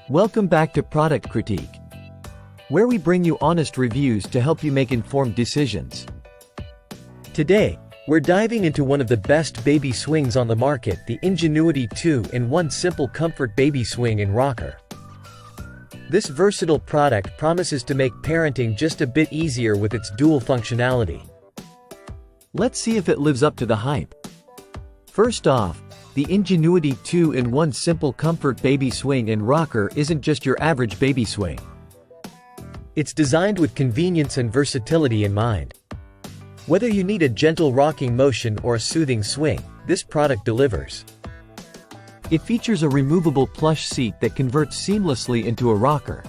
Welcome back to Product Critique, where we bring you honest reviews to help you make informed decisions. Today, we're diving into one of the best baby swings on the market, the Ingenuity 2-in-1 Simple Comfort Baby Swing and Rocker. This versatile product promises to make parenting just a bit easier with its dual functionality. Let's see if it lives up to the hype. First off, the Ingenuity 2-in-1 Simple Comfort Baby Swing and Rocker isn't just your average baby swing. It's designed with convenience and versatility in mind. Whether you need a gentle rocking motion or a soothing swing, this product delivers. It features a removable plush seat that converts seamlessly into a rocker,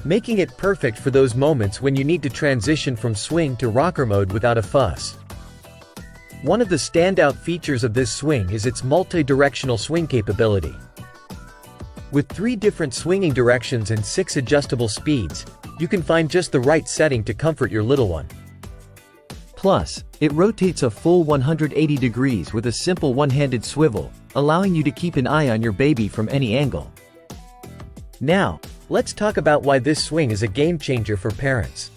making it perfect for those moments when you need to transition from swing to rocker mode without a fuss. One of the standout features of this swing is its multi-directional swing capability. With 3 different swinging directions and 6 adjustable speeds, you can find just the right setting to comfort your little one. Plus, it rotates a full 180 degrees with a simple one-handed swivel, allowing you to keep an eye on your baby from any angle. Now, let's talk about why this swing is a game-changer for parents.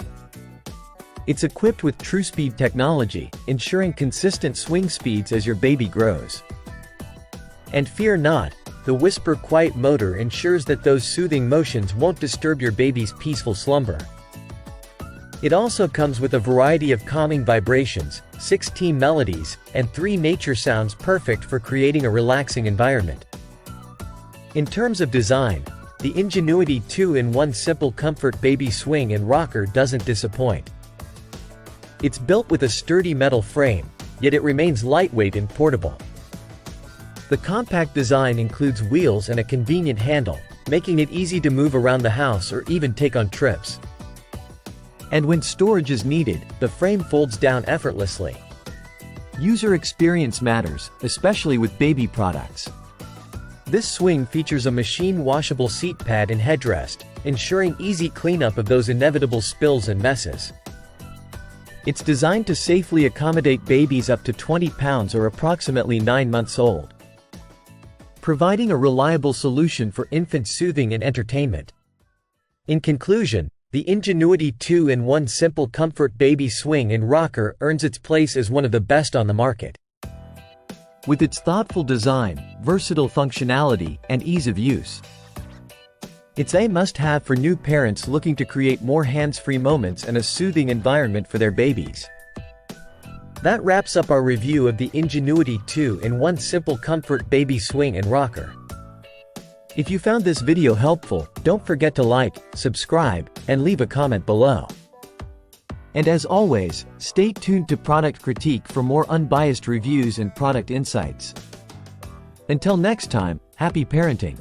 It's equipped with TrueSpeed technology, ensuring consistent swing speeds as your baby grows. And fear not, the Whisper Quiet motor ensures that those soothing motions won't disturb your baby's peaceful slumber. It also comes with a variety of calming vibrations, 16 melodies, and 3 nature sounds, perfect for creating a relaxing environment. In terms of design, the Ingenuity 2-in-1 Simple Comfort Baby Swing and Rocker doesn't disappoint. It's built with a sturdy metal frame, yet it remains lightweight and portable. The compact design includes wheels and a convenient handle, making it easy to move around the house or even take on trips. And when storage is needed, the frame folds down effortlessly. User experience matters, especially with baby products. This swing features a machine-washable seat pad and headrest, ensuring easy cleanup of those inevitable spills and messes. It's designed to safely accommodate babies up to 20 pounds or approximately 9 months old, providing a reliable solution for infant soothing and entertainment. In conclusion, the Ingenuity 2-in-1 Simple Comfort Baby Swing and Rocker earns its place as one of the best on the market. With its thoughtful design, versatile functionality, and ease of use, it's a must-have for new parents looking to create more hands-free moments and a soothing environment for their babies. That wraps up our review of the Ingenuity 2-in-1 Simple Comfort Baby Swing and Rocker. If you found this video helpful, don't forget to like, subscribe, and leave a comment below. And as always, stay tuned to Product Critique for more unbiased reviews and product insights. Until next time, happy parenting!